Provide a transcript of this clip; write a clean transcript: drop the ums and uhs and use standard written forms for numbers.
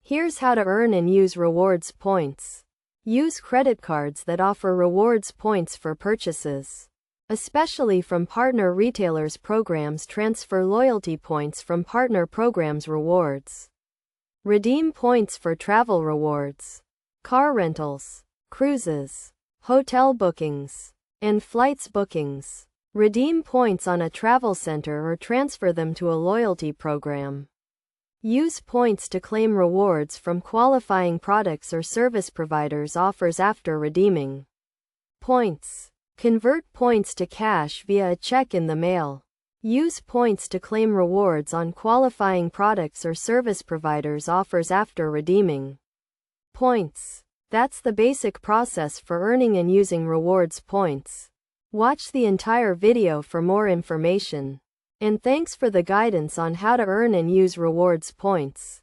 Here's how to earn and use rewards points. Use credit cards that offer rewards points for purchases, especially from partner retailers. Programs transfer loyalty points from partner programs. Rewards. Redeem points for travel rewards, car rentals, cruises, hotel bookings, and flights bookings. Redeem points on a travel center or transfer them to a loyalty program. Use points to claim rewards from qualifying products or service providers. Offers after redeeming points. Convert points to cash via a check in the mail. Use points to claim rewards on qualifying products or service providers. Offers after redeeming points. That's the basic process for earning and using rewards points. Watch the entire video for more information. And thanks for the guidance on how to earn and use rewards points.